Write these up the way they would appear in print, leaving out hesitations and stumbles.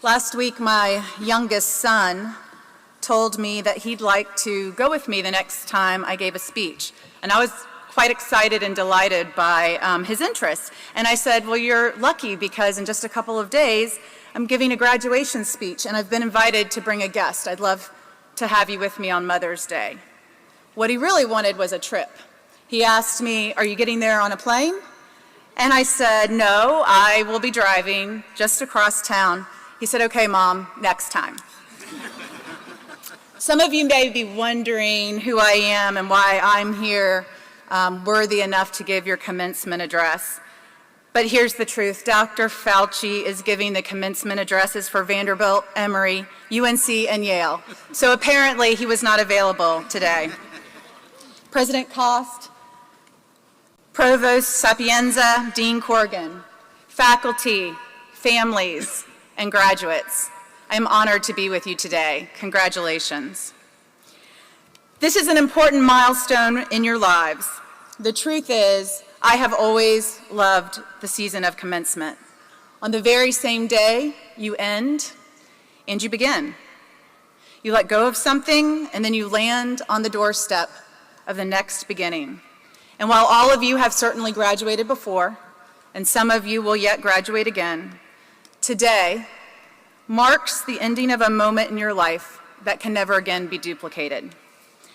Last week, my youngest son told me that he'd like to go with me the next time I gave a speech. And I was quite excited and delighted by his interest. And I said, well, you're lucky because in just a couple of days, I'm giving a graduation speech and I've been invited to bring a guest. I'd love to have you with me on Mother's Day. What he really wanted was a trip. He asked me, are you getting there on a plane? And I said, no, I will be driving just across town. He said, okay, Mom, next time. Some of you may be wondering who I am and why I'm here worthy enough to give your commencement address. But here's the truth. Dr. Fauci is giving the commencement addresses for Vanderbilt, Emory, UNC, and Yale. So apparently he was not available today. President Cost, Provost Sapienza, Dean Corrigan, faculty, families, and graduates, I am honored to be with you today. Congratulations. This is an important milestone in your lives. The truth is, I have always loved the season of commencement. On the very same day, you end and you begin. You let go of something and then you land on the doorstep of the next beginning. And while all of you have certainly graduated before, and some of you will yet graduate again, today marks the ending of a moment in your life that can never again be duplicated.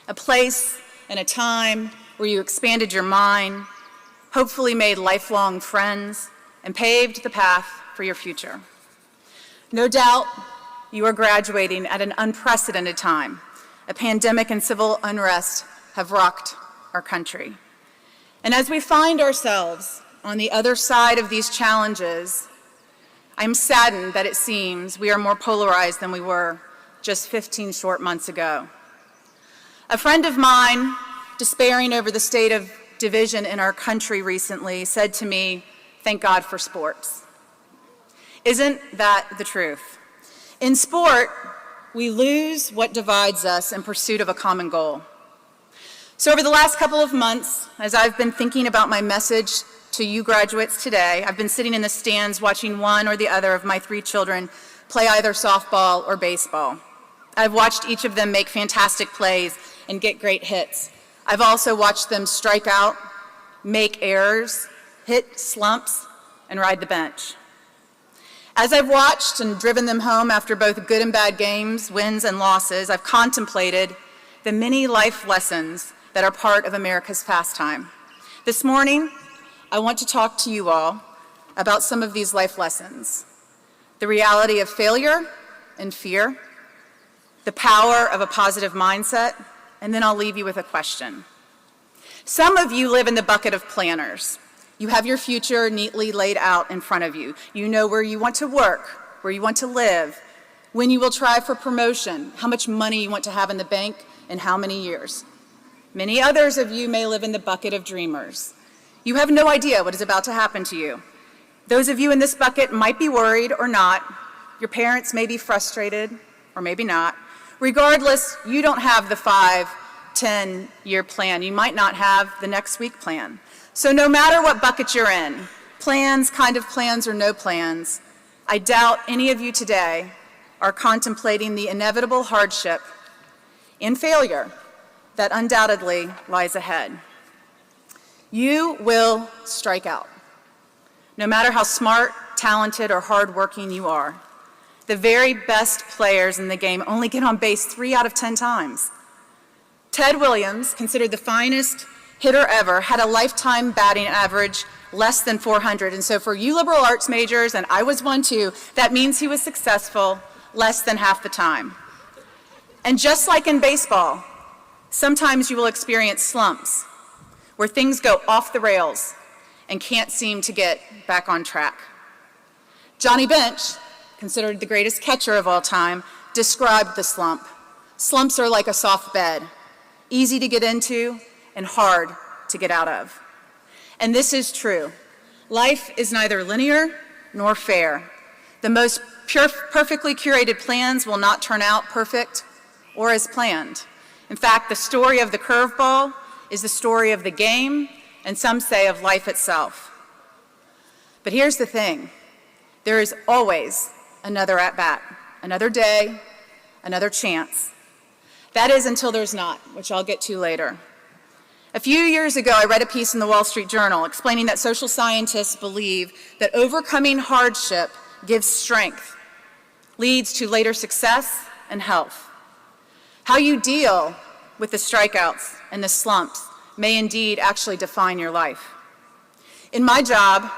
A place and a time where you expanded your mind, hopefully made lifelong friends, and paved the path for your future. No doubt you are graduating at an unprecedented time. A pandemic and civil unrest have rocked our country. And as we find ourselves on the other side of these challenges, I'm saddened that it seems we are more polarized than we were just 15 short months ago. A friend of mine, despairing over the state of division in our country recently, said to me, "Thank God for sports." Isn't that the truth? In sport, we lose what divides us in pursuit of a common goal. So over the last couple of months, as I've been thinking about my message to you graduates today, I've been sitting in the stands watching one or the other of my 3 children play either softball or baseball. I've watched each of them make fantastic plays and get great hits. I've also watched them strike out, make errors, hit slumps, and ride the bench. As I've watched and driven them home after both good and bad games, wins and losses, I've contemplated the many life lessons that are part of America's pastime. This morning, I want to talk to you all about some of these life lessons. The reality of failure and fear, the power of a positive mindset, and then I'll leave you with a question. Some of you live in the bucket of planners. You have your future neatly laid out in front of you. You know where you want to work, where you want to live, when you will try for promotion, how much money you want to have in the bank, and how many years. Many others of you may live in the bucket of dreamers. You have no idea what is about to happen to you. Those of you in this bucket might be worried or not. Your parents may be frustrated, or maybe not. Regardless, you don't have the 5, 10-year plan. You might not have the next week plan. So no matter what bucket you're in, plans, kind of plans, or no plans, I doubt any of you today are contemplating the inevitable hardship and failure that undoubtedly lies ahead. You will strike out, no matter how smart, talented, or hardworking you are. The very best players in the game only get on base 3 out of 10 times. Ted Williams, considered the finest hitter ever, had a lifetime batting average less than 400. And so for you liberal arts majors, and I was one too, that means he was successful less than half the time. And just like in baseball, sometimes you will experience slumps where things go off the rails and can't seem to get back on track. Johnny Bench, considered the greatest catcher of all time, described the slump. Slumps are like a soft bed, easy to get into and hard to get out of. And this is true. Life is neither linear nor fair. The most perfectly curated plans will not turn out perfect or as planned. In fact, the story of the curveball is the story of the game, and some say of life itself. But here's the thing. There is always another at-bat, another day, another chance. That is until there's not, which I'll get to later. A few years ago, I read a piece in the Wall Street Journal explaining that social scientists believe that overcoming hardship gives strength, leads to later success and health. How you deal with the strikeouts and the slumps may indeed actually define your life. In my job,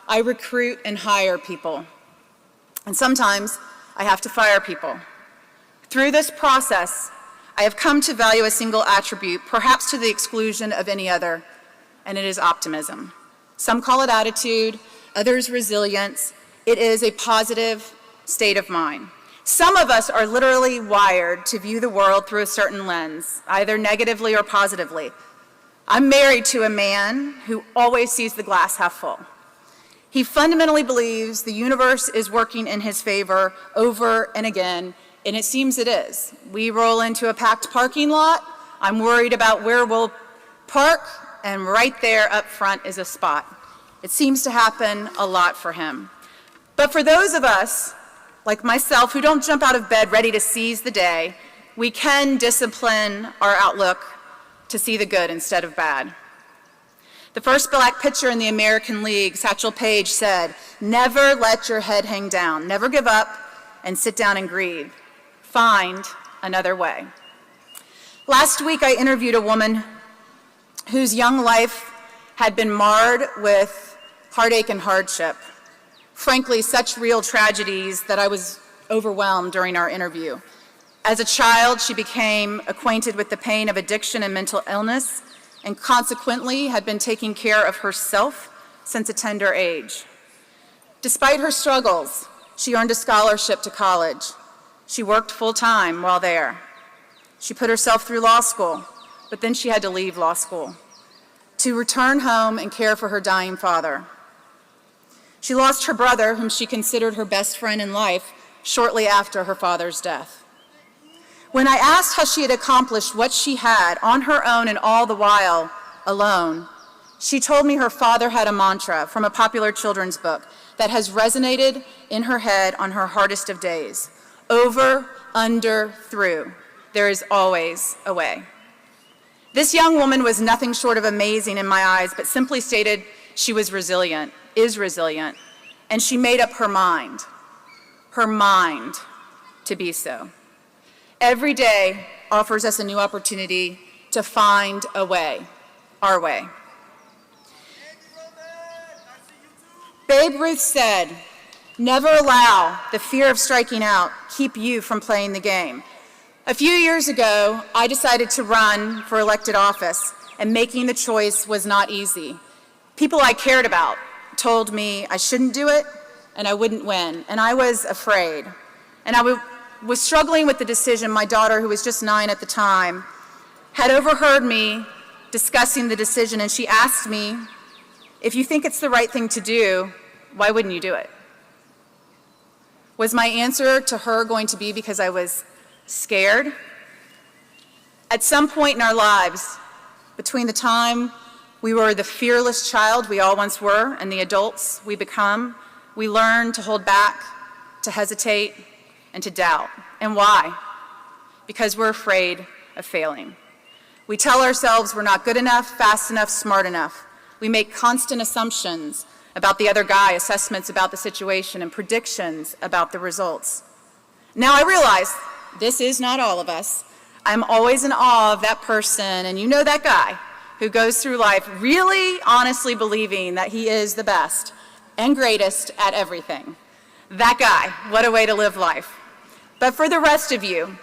I recruit and hire people, and sometimes I have to fire people. Through this process, I have come to value a single attribute, perhaps to the exclusion of any other, and it is optimism. Some call it attitude, others resilience. It is a positive state of mind. Some of us are literally wired to view the world through a certain lens, either negatively or positively. I'm married to a man who always sees the glass half full. He fundamentally believes the universe is working in his favor over and again, and it seems it is. We roll into a packed parking lot. I'm worried about where we'll park, and right there up front is a spot. It seems to happen a lot for him. But for those of us, like myself, who don't jump out of bed ready to seize the day, we can discipline our outlook to see the good instead of bad. The first black pitcher in the American League, Satchel Paige, said, "Never let your head hang down. Never give up and sit down and grieve. Find another way." Last week, I interviewed a woman whose young life had been marred with heartache and hardship. Frankly, such real tragedies that I was overwhelmed during our interview. As a child, she became acquainted with the pain of addiction and mental illness, and consequently had been taking care of herself since a tender age. Despite her struggles, she earned a scholarship to college. She worked full-time while there. She put herself through law school, but then she had to leave law school to return home and care for her dying father. She lost her brother, whom she considered her best friend in life, shortly after her father's death. When I asked how she had accomplished what she had on her own and all the while alone, she told me her father had a mantra from a popular children's book that has resonated in her head on her hardest of days. Over, under, through. There is always a way. This young woman was nothing short of amazing in my eyes, but simply stated she was resilient, is resilient, and she made up her mind to be so. Every day offers us a new opportunity to find a way, our way. Babe Ruth said, "Never allow the fear of striking out keep you from playing the game." A few years ago, I decided to run for elected office, and making the choice was not easy. People I cared about told me I shouldn't do it and I wouldn't win, and I was afraid. And I was struggling with the decision. My daughter, who was just 9 at the time, had overheard me discussing the decision, and she asked me, "If you think it's the right thing to do, why wouldn't you do it?" Was my answer to her going to be because I was scared? At some point in our lives, between the time we were the fearless child we all once were and the adults we become, we learn to hold back, to hesitate, and to doubt. And why? Because we're afraid of failing. We tell ourselves we're not good enough, fast enough, smart enough. We make constant assumptions about the other guy, assessments about the situation, and predictions about the results. Now I realize this is not all of us. I'm always in awe of that person, and you know that guy, who goes through life really honestly believing that he is the best and greatest at everything. That guy, what a way to live life. But for the rest of you,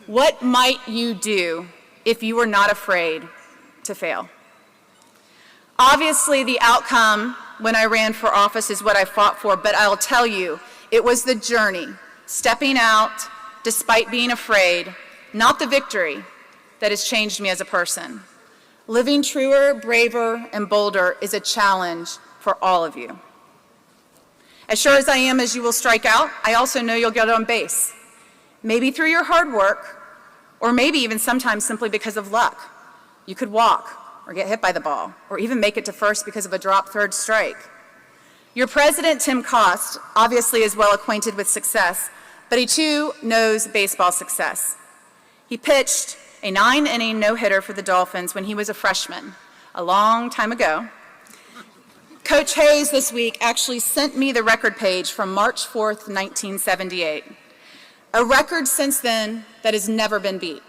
what might you do if you were not afraid to fail? Obviously, the outcome when I ran for office is what I fought for, but I'll tell you, it was the journey, stepping out despite being afraid, not the victory, that has changed me as a person. Living truer, braver, and bolder is a challenge for all of you. As sure as I am as you will strike out, I also know you'll get on base. Maybe through your hard work, or maybe even sometimes simply because of luck. You could walk, or get hit by the ball, or even make it to first because of a drop third strike. Your president, Tim Cost, obviously is well acquainted with success, but he too knows baseball success. He pitched a 9-inning no-hitter for the Dolphins when he was a freshman, a long time ago. Coach Hayes this week actually sent me the record page from March 4th, 1978, a record since then that has never been beat.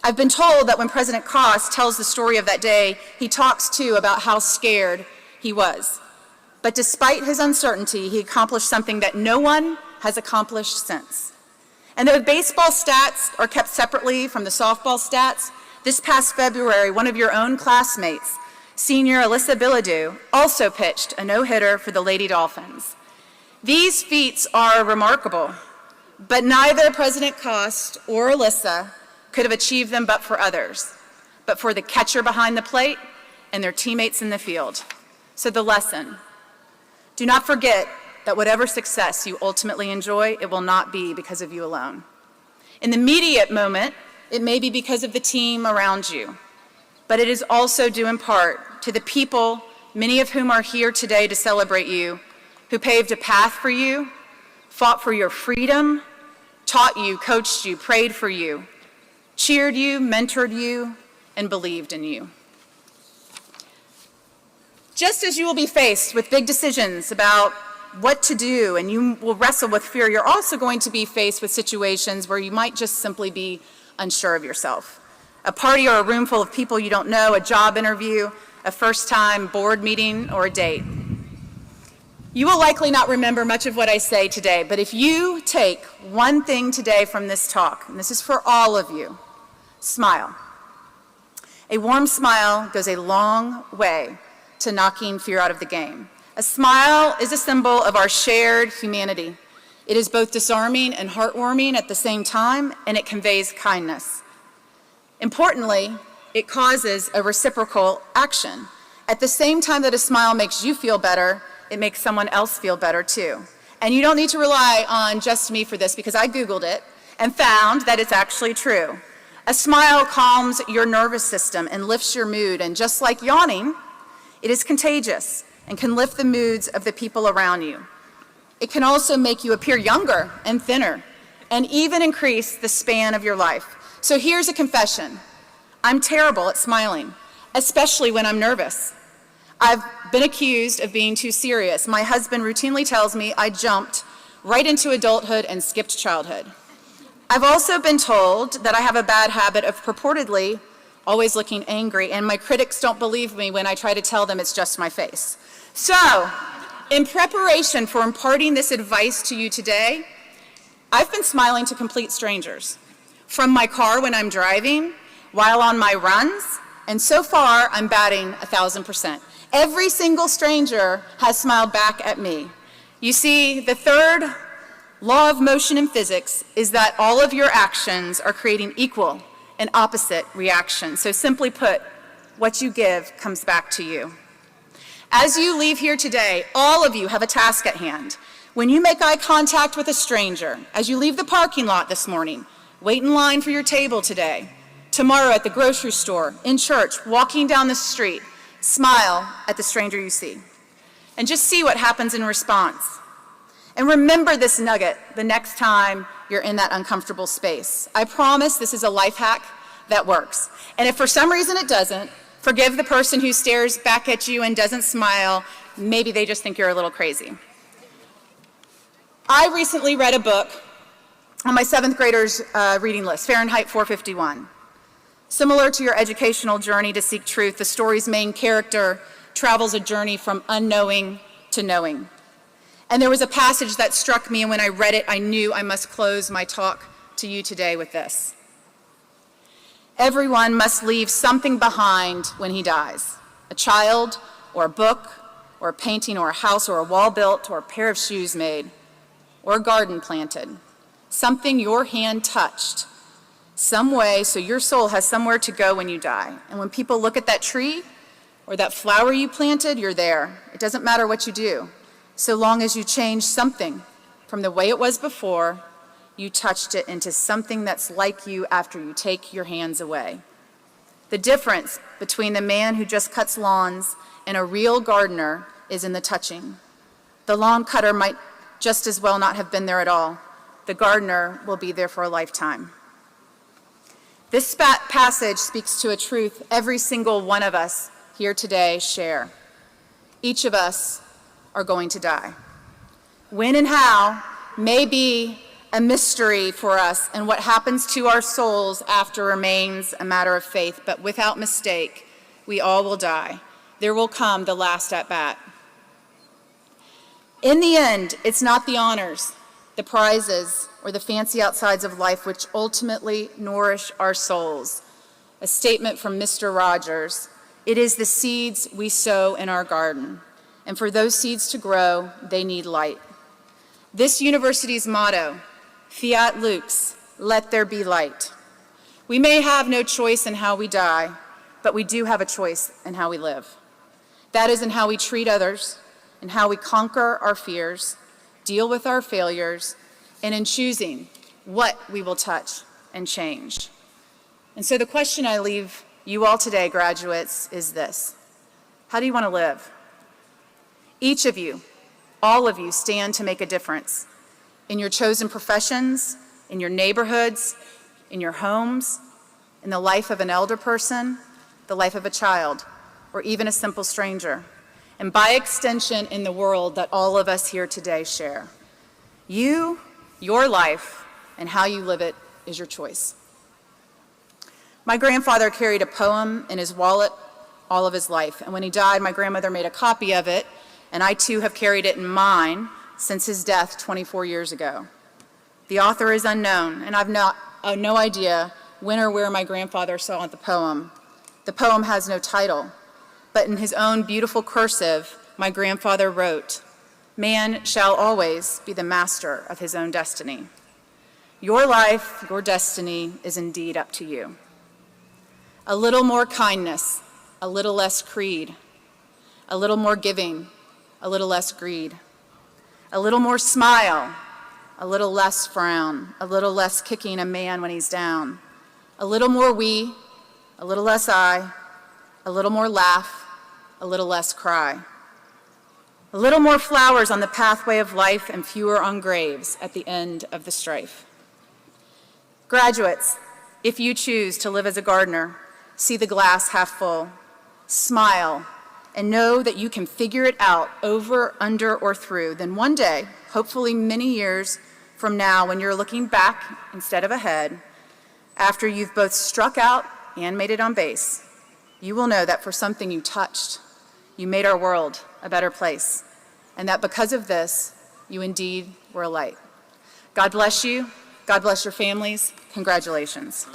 I've been told that when President Cost tells the story of that day, he talks too about how scared he was. But despite his uncertainty, he accomplished something that no one has accomplished since. And though baseball stats are kept separately from the softball stats, this past February, one of your own classmates, senior Alyssa Bilodeau, also pitched a no-hitter for the Lady Dolphins. These feats are remarkable, but neither President Cost or Alyssa could have achieved them but for others, but for the catcher behind the plate and their teammates in the field. So the lesson: do not forget that whatever success you ultimately enjoy, it will not be because of you alone. In the immediate moment, it may be because of the team around you, but it is also due in part to the people, many of whom are here today to celebrate you, who paved a path for you, fought for your freedom, taught you, coached you, prayed for you, cheered you, mentored you, and believed in you. Just as you will be faced with big decisions about what to do and you will wrestle with fear, you're also going to be faced with situations where you might just simply be unsure of yourself. A party or a room full of people you don't know, a job interview, a first-time board meeting, or a date. You will likely not remember much of what I say today, but if you take one thing today from this talk, and this is for all of you, smile. A warm smile goes a long way to knocking fear out of the game. A smile is a symbol of our shared humanity. It is both disarming and heartwarming at the same time, and it conveys kindness. Importantly, it causes a reciprocal action. At the same time that a smile makes you feel better, it makes someone else feel better too. And you don't need to rely on just me for this, because I Googled it and found that it's actually true. A smile calms your nervous system and lifts your mood, and just like yawning, it is contagious and can lift the moods of the people around you. It can also make you appear younger and thinner, and even increase the span of your life. So here's a confession. I'm terrible at smiling, especially when I'm nervous. I've been accused of being too serious. My husband routinely tells me I jumped right into adulthood and skipped childhood. I've also been told that I have a bad habit of purportedly always looking angry, and my critics don't believe me when I try to tell them it's just my face. So, in preparation for imparting this advice to you today, I've been smiling to complete strangers, from my car when I'm driving, while on my runs, and so far I'm batting 1,000%. Every single stranger has smiled back at me. You see, the third law of motion in physics is that all of your actions are creating equal and opposite reactions. So simply put, what you give comes back to you. As you leave here today, all of you have a task at hand. When you make eye contact with a stranger, as you leave the parking lot this morning, wait in line for your table today, tomorrow at the grocery store, in church, walking down the street, smile at the stranger you see. And just see what happens in response. And remember this nugget the next time you're in that uncomfortable space. I promise this is a life hack that works. And if for some reason it doesn't, forgive the person who stares back at you and doesn't smile. Maybe they just think you're a little crazy. I recently read a book on my 7th graders' reading list, Fahrenheit 451. Similar to your educational journey to seek truth, the story's main character travels a journey from unknowing to knowing. And there was a passage that struck me, and when I read it, I knew I must close my talk to you today with this. Everyone must leave something behind when he dies. A child, or a book, or a painting, or a house, or a wall built, or a pair of shoes made, or a garden planted. Something your hand touched, some way so your soul has somewhere to go when you die. And when people look at that tree, or that flower you planted, you're there. It doesn't matter what you do. So long as you change something from the way it was before, you touched it into something that's like you after you take your hands away. The difference between the man who just cuts lawns and a real gardener is in the touching. The lawn cutter might just as well not have been there at all. The gardener will be there for a lifetime. This passage speaks to a truth every single one of us here today share. Each of us are going to die. When and how may be a mystery for us, and what happens to our souls after remains a matter of faith, but without mistake, we all will die. There will come the last at bat. In the end, it's not the honors, the prizes, or the fancy outsides of life which ultimately nourish our souls. A statement from Mr. Rogers: it is the seeds we sow in our garden, and for those seeds to grow, they need light. This university's motto, Fiat Lux, let there be light. We may have no choice in how we die, but we do have a choice in how we live. That is in how we treat others, in how we conquer our fears, deal with our failures, and in choosing what we will touch and change. And so the question I leave you all today, graduates, is this: how do you want to live? Each of you, all of you, stand to make a difference in your chosen professions, in your neighborhoods, in your homes, in the life of an elder person, the life of a child, or even a simple stranger, and by extension in the world that all of us here today share. You, your life, and how you live it is your choice. My grandfather carried a poem in his wallet all of his life, and when he died, my grandmother made a copy of it, and I too have carried it in mine since his death 24 years ago. The author is unknown, and I've no idea when or where my grandfather saw the poem. The poem has no title, but in his own beautiful cursive, my grandfather wrote, "Man shall always be the master of his own destiny." Your life, your destiny is indeed up to you. A little more kindness, a little less creed, a little more giving, a little less greed, a little more smile, a little less frown, a little less kicking a man when he's down, a little more we, a little less I, a little more laugh, a little less cry, a little more flowers on the pathway of life and fewer on graves at the end of the strife. Graduates, if you choose to live as a gardener, see the glass half full, smile, and know that you can figure it out over, under, or through, then one day, hopefully many years from now, when you're looking back instead of ahead, after you've both struck out and made it on base, you will know that for something you touched, you made our world a better place, and that because of this, you indeed were a light. God bless you. God bless your families. Congratulations.